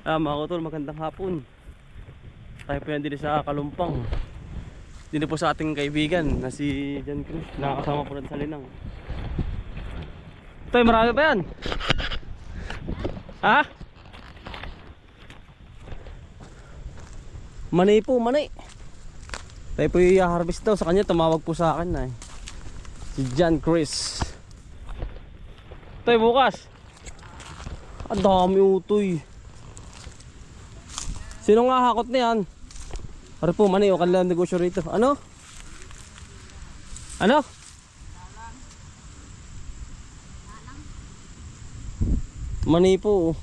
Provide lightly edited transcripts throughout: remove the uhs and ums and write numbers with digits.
Mga utol, magandang hapon. Tayo po yan din sa Kalumpang. Din po sa ating kaibigan na si John Cruz. Nakakasama po natin sa Linang. Toy, marami pa yan? Ha? Mani po, mani. Tayo po i-harvest daw sa kanya. Tumawag po sa akin na si John Cruz. Toy, bukas. Ang dami utoy. Sino nga hakot na yan? Para po mani o kanilang negosyo rito. Ano? Ano? Mani po.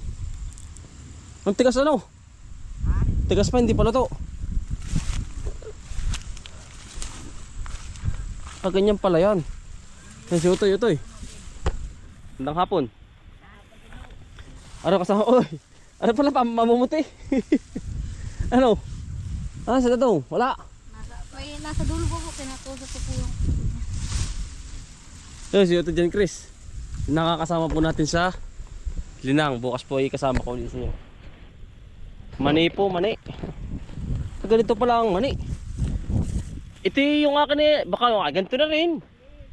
Ang tigas ano? Tigas pa, hindi pala to. Ganyan pala yan. Yan si Utoy, Utoy. Magandang hapon. Ano kasama? Oy, ano pala pa mamumuti? Ano? Ah, sa daw? Wala. Nasa dulo po, kinakusap ko po yung... So, si Utoy John Cruz. Nakakasama po natin sa Linang. Bukas po ay kasama ko ulit siya. Mani po, mani. Ganito pala ang mani. Ito yung akin eh. Baka ganito na rin.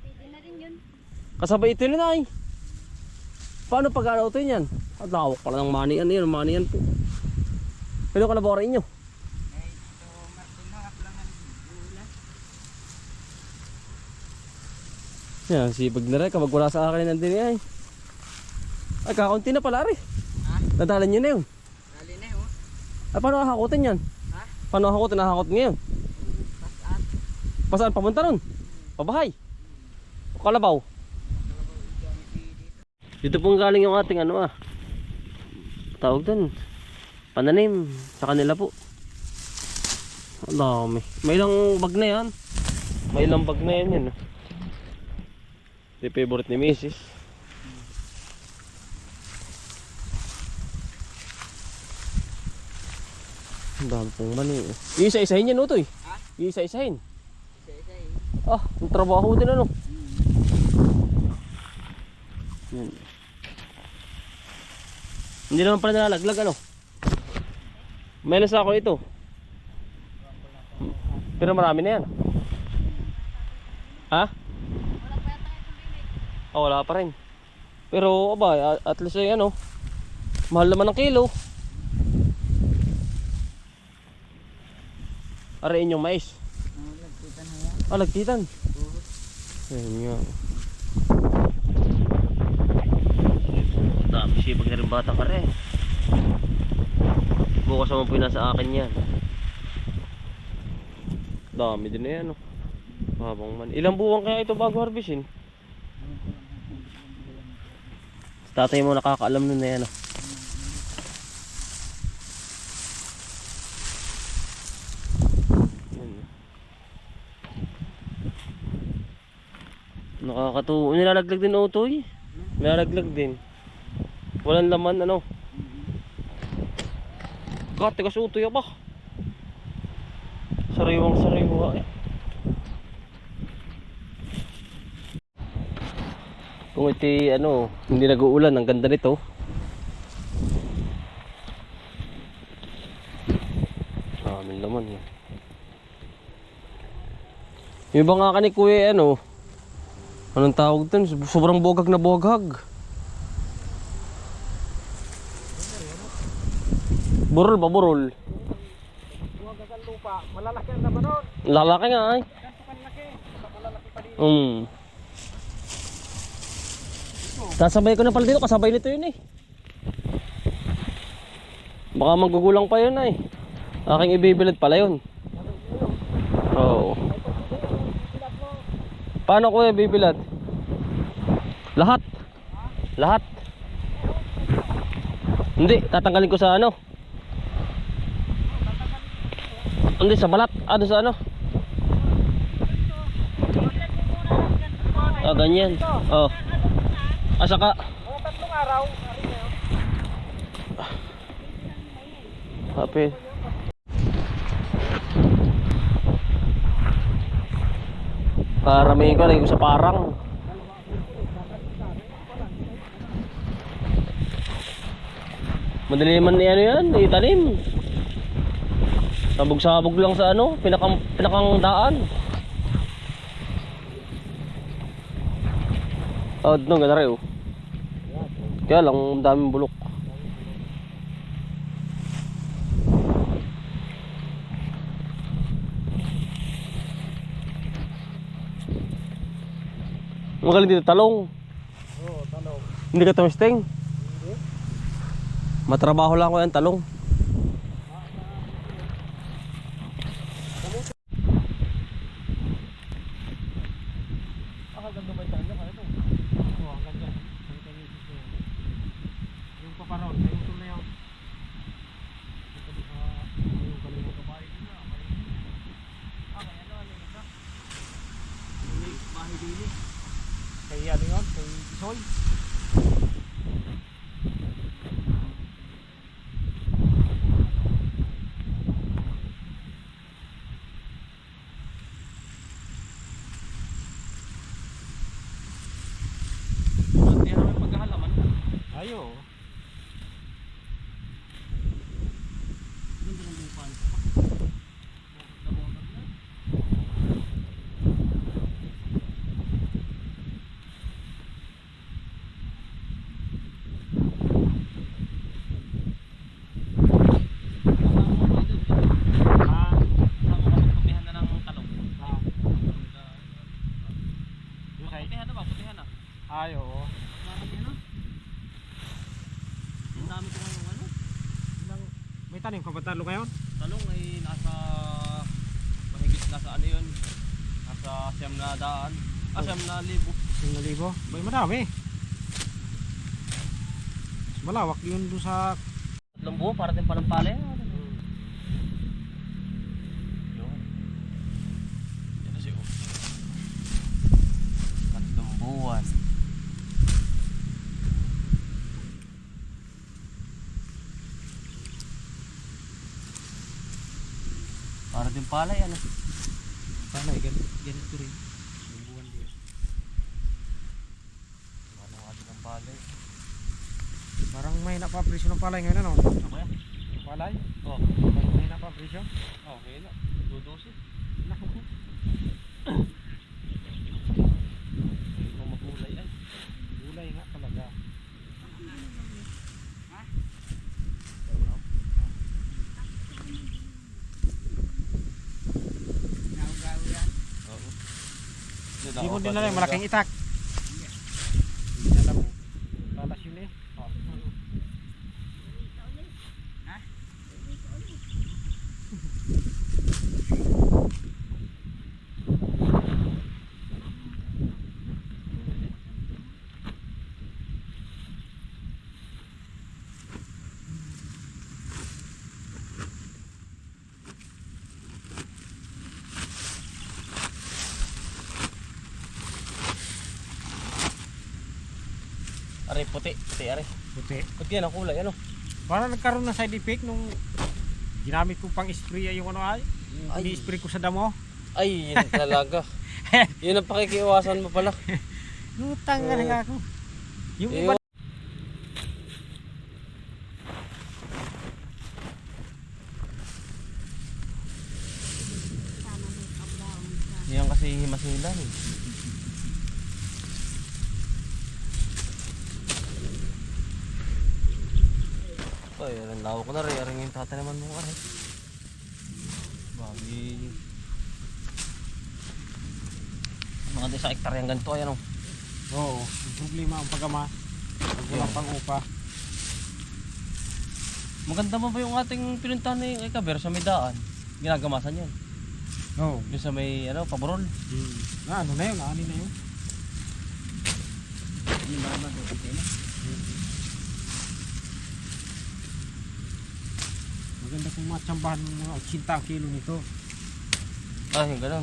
Pwede na rin yun. Kasabay ito na ay. Paano pag-araw ito yan? At lawak pala ng mani. Ano yan? Mani yan po. Pwede ko laborin nyo. Yan, sibag na rin. Kapag wala sa akin nandun ay. Ay, kakaunti na pala rin. Nadalan nyo na yun. Dali na yun. Ay, paano hakutin yan? Ha? Paano hakutin? Nahakot ngayon. Pasaan. Pasaan? Pamunta nun? Pabahay? O kalabaw? Dito pong galing yung ating ano tawag dun, pananim sa kanila po. Ang dami. May ilang bag na yan. May ilang bag na yan yun. Ito yung favorite ni Mrs. Ang dami pong mani. Iisa-isahin yan Utoy. Ha? Iisa-isahin. Isa-isa eh. Ah, ang trabaho din ano. Yan. Hindi naman pala nalalaglag ano. May nasa ako ito. Pero marami na yan. Ha? Oh, wala pa rin. Pero aba, at least ay ano, mahal naman ng kilo. Arayin yung mais. Lagpitan na yan. Ah, lagtitan. Ayan nga. Dami sibag na rin batang ka rin. Bukas naman po yung nasa akin yan. Dami din na yan Habang man. Ilang buwan kaya ito bago harvestin? Tatay mo nakakaalam nun na yan Nakakatuwa. Nilalaglag din Utoy. Nilalaglag din. Walang laman ano. Katigas Utoy ba? Sariwang sariwa Kung iti ano, hindi nag-uulan, ang ganda nito. Amin naman yan. Yung iba nga ka ni Kuya ano, anong tawag dun? Sobrang bogag na bogag. Burol ba burol? Buwag ang lupa. Malalaki ang naman nun. Lalaki nga ay. Ganto kalaki. Malalaki pa dito. Sasabay ko na pala dito, kasabay nito yun Baka magugulang pa yun Aking ibibilad pala yun. Oo. Paano ko ibibilad? Lahat. Lahat. Hindi, tatanggalin ko sa ano. Hindi, sa balat. Doon sa ano. Ganyan. Saka Tatlong araw. Happy. Paramihin ko na yung sa parang. Madali man ano yan, itanim. Sabog-sabog lang sa ano, pinakang daan. Oh, doon ganda rin oh. Kaya lang, ang daming bulok. Magaling dito talong. Oo, talong. Hindi ka tumisting. Hindi. Matrabaho lang ko yan talong. Oo, ang ganda. Yung paparon, yung utol na yun. Yung kalimang kabahay din na. Kaya ano yun na? Bahay din. Kaya ano yun? Kay Isoy. Ayo. Ayo. May tanim ka ba talo ngayon? Talong ay nasa mahigit nasa ano yun, nasa siyam na daan, siyam na libo. 1,000. May madami. Malawak yun doon sa... Tatlong buo para din palang pala. Yun. Yan na siya. Tatlong buwan. Para din pala yan. Palay, ganito rin. Yung buwan din. Ano nga din ang palay. Parang may napapresyo ng palay ngayon, ano? Ano yan? Yung palay? Oh. Parang may napapresyo? Okay na. Dudusi. Naku. Kung magulay ay. Gulay nga talaga. Oo. Sipon din na lang, malaking itak. Hindi alam mo. Talas yun eh. Ari puti, puti ari. Puti. Puti yan ang kulay ano? Parang nagkaroon ng side effect nung ginamit ko pang spray yung ano ay. Ay. Ini-spray ko sa damo. Ay, yun talaga. Yun ang pakikiiwasan mo pala. Lutang nga nga ako. Yung Eh, iba yan kasi himasilan eh. Ay, lawa ko na rin. Aring yung tatanaman mo ka rin. Bagi. Mga di sa hektarya ganito. Ayan o. Oo, yung problema ang pagama. Pag walang pang-upa. Maganda mo ba yung ating pinuntahan na yung ikaber sa may daan? Ginagamasan yun. Oo. Yung sa may ano, paborol. Na ano na yun, ani na yun. Hindi naman okay na. Maganda kung matsambahan ng mga 80 ang kilo nito. Ah, yung ganun.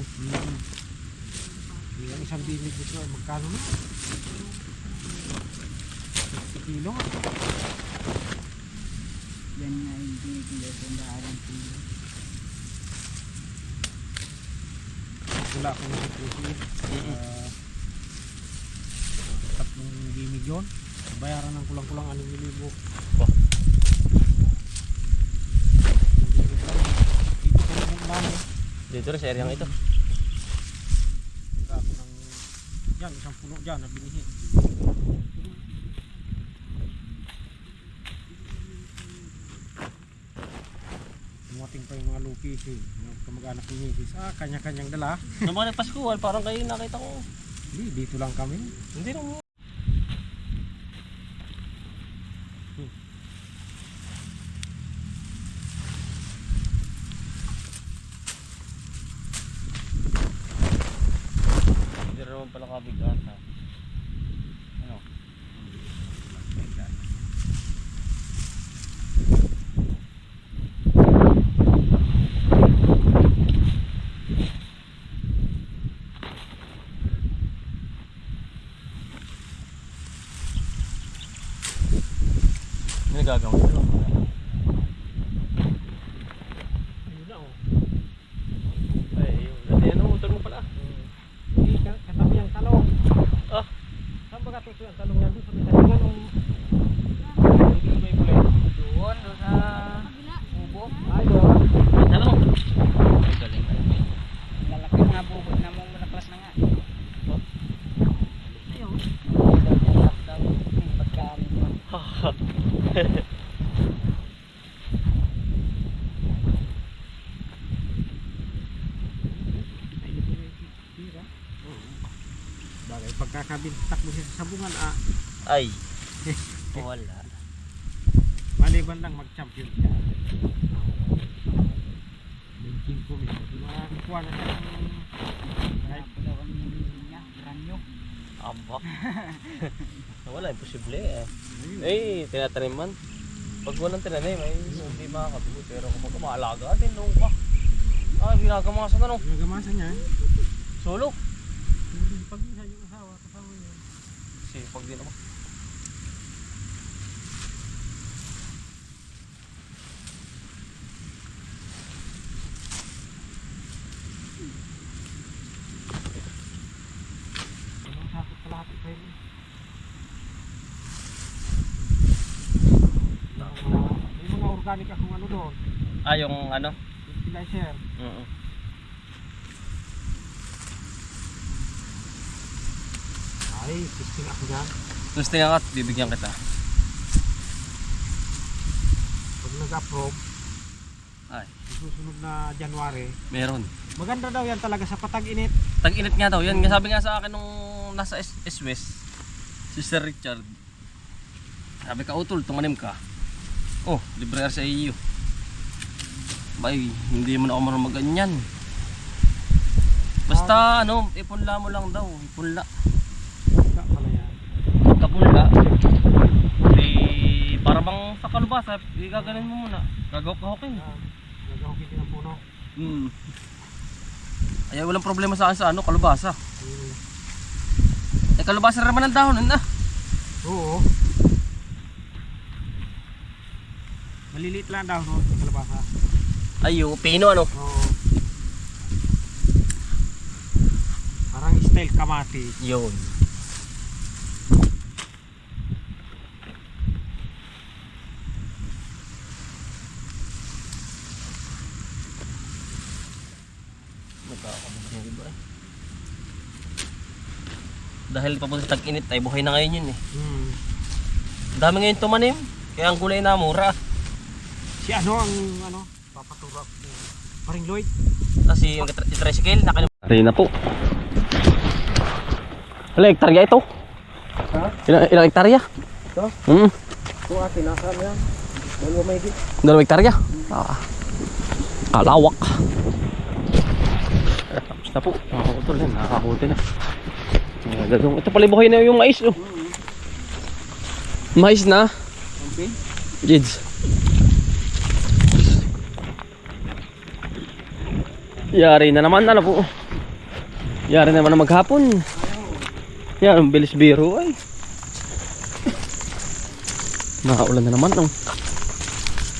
Yung isang bilig dito ay magkano na? 60 kilo nga. Yan nga yung kinikilo kung daan kilo. Wala akong nasipusin. Tatlong bimig yun. Bayaran ng kulang-kulang 6,000. Dito rin sa area ito. Grabe ng... Yan, isang puno dyan na binihin. Dumating pa yung mga lupis eh. Yung kamag-anak ni Nipis. Kanya-kanyang dala. Nung mga nagpaskuhan, parang kayo nakita ko. Hindi, dito lang kami. Hindi rin. Hindi rin naman pala kabigat ha. Ano? Ano gagawin ito? Ayun na oh. Ay, ano, utol mo pala. Hindi, katabi ang talong. Ah, Saan ba katuto yung talong yan? Doon sa may talingan o... Dito sa may bulet. Doon sa bubo. Ay, doon. ano? Ay, galing. Lalaki nga bubo na mo malaklas na nga. Ayun. Pagkaan mo. Ay, ito na yung tira. Bagay, pagkakabintak mo siya sa sabungan, Ay. Wala. maliban lang mag-champion siya. Benching ko mismo. Kuha na siya ng... Kahit daw ang niya, branyo. Aba. Wala, imposible eh. Eh, tinataniman. Pag walang tinanim, ay hindi makakabili. Pero kung maalaga din, nung ka. Ah, ginagamasan na no. Nagamasan niya. Solo. Pag isa yung asawa, kasama niya. Sipag din ako. Anong sakot kalapit pa yun? May mga organic akong ano doon. Ah, yung ano? Fertilizer. Ay, testing ako dyan. Gusto nga ka, bibigyan kita. Pag nag-approve, Ay, susunod na January, meron. maganda daw yan talaga sa patag-init. Tag-init nga daw. Yan, sabi nga sa akin nung nasa S-West, si Sir Richard. Sabi ka, utol, tumanim ka. Oh, libre sa iyo. Bay, hindi mo na ako marunong mag-ganyan. Basta ano, ipunla mo lang daw. Ipunla. Wala pala yan. Kapunla. Eh, para bang sa kalubasa, gaganin mo muna. Gagawak-gawakin. Nagahukin din ang puno. Ay, walang problema sa akin sa ano, kalubasa. Eh, kalubasa rin naman ang dahon, na. Oo. Maliliit lang daw no, sa kalabasa. Ay, yung pino ano. Oo. Parang style kamati. Yun. Dahil papunta sa tag-init ay buhay na ngayon yun eh. Dami ngayon tumanim, kaya ang gulay na mura. Si ano ang ano, papaturap paring Lloyd. Kasi yung tricycle, Rin na po. Ilang hektarya ito? Ha? Ilang hektarya? Ito? Ito atin, nasa yan. Dalawa may higit. 2 hektarya? Kalawak. Tapos na po. Nakakutol yan, nakakakuti na. Ito pala buhay na yung mais oh. Mais na. Okay. Jids. Yari na naman, ano po. Yari naman na maghapon. Yan, ang bilis biro ay. Nakaulan na naman oh.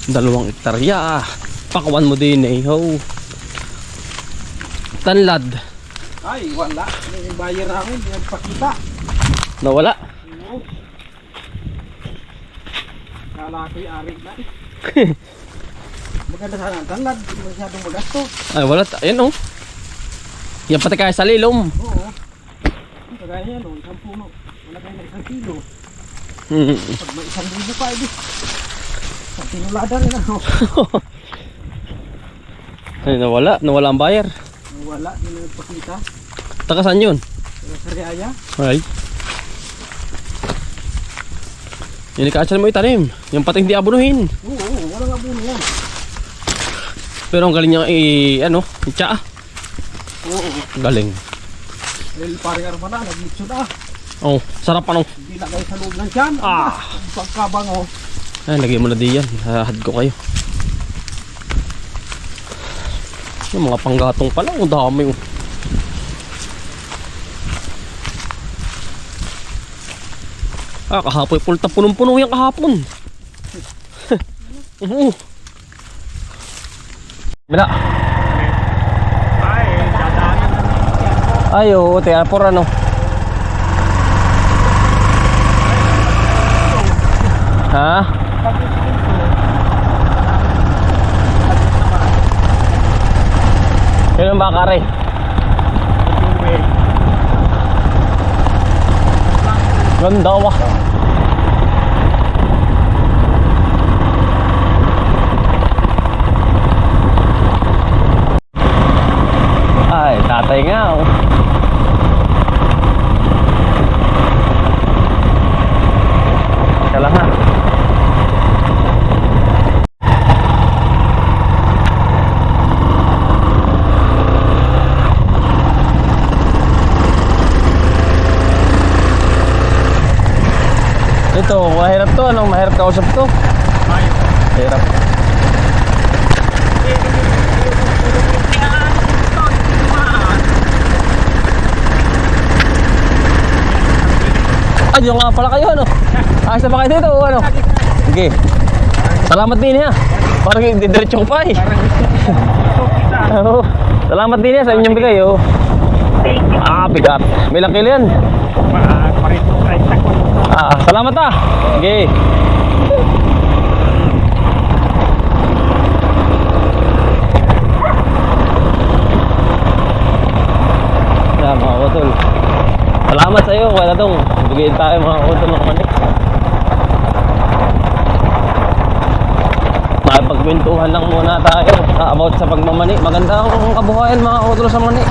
2 hektarya. Pakawan mo din eh. Ho. Tanlad. Ay, wala. Yung buyer namin, hindi nagpakita. Nawala. Kala ko'y ari na Maganda sana ang tanglad, hindi masyadong magasto. Ay, wala. Ayan oh. Yan pati kaya sa lilom. Oo. Kagaya yan, isang puno. Wala kayo na 1 kilo. Pag may 1,000 pa, edi. Pag tinulada rin ano. Ay, nawala ang buyer. Wala, hindi na nagpakita. Taka saan yun? Sa Riaya. Ay. Yan ikaasal mo itanim. Yung pati hindi abunuhin. Oo, walang abono yan. Pero ang galing niya itsa. Oo. Galing. Dahil paring armana, nag-mixo na. Oh, sarap ano. Hindi lagay sa loob ng tiyan. Pagkabango. Ay, lagyan mo na diyan. Hahad ko kayo. Yung mga panggatong pala, ang dami oh. Kahapon pulta punong-puno yung kahapon. Bila. Ay, dadaanan na ng tiyan ko. Ay, oo, tiyan por ano. Ha? Kailan ba kare? Ganda wah. Ay, tatay nga oh. Teka lang ha. Ito, mahirap to. Anong mahirap kausap to? Mahirap. Ay, yung nga pala kayo, ano? Ayos na ba kayo dito, o ano? Sige. Salamat din ha. Parang didiretso ko pa eh. Oo. Salamat din ha sa inyong bigay, oh. Bigat. May ilang kilo yan? Salamat ah. Sige. Yan mga utol. Salamat sa iyo, wala tong bigyan tayo mga utol ng manik. Makipagkwentuhan lang muna tayo about sa pagmamani. Maganda ang kabuhayan mga utol sa mani.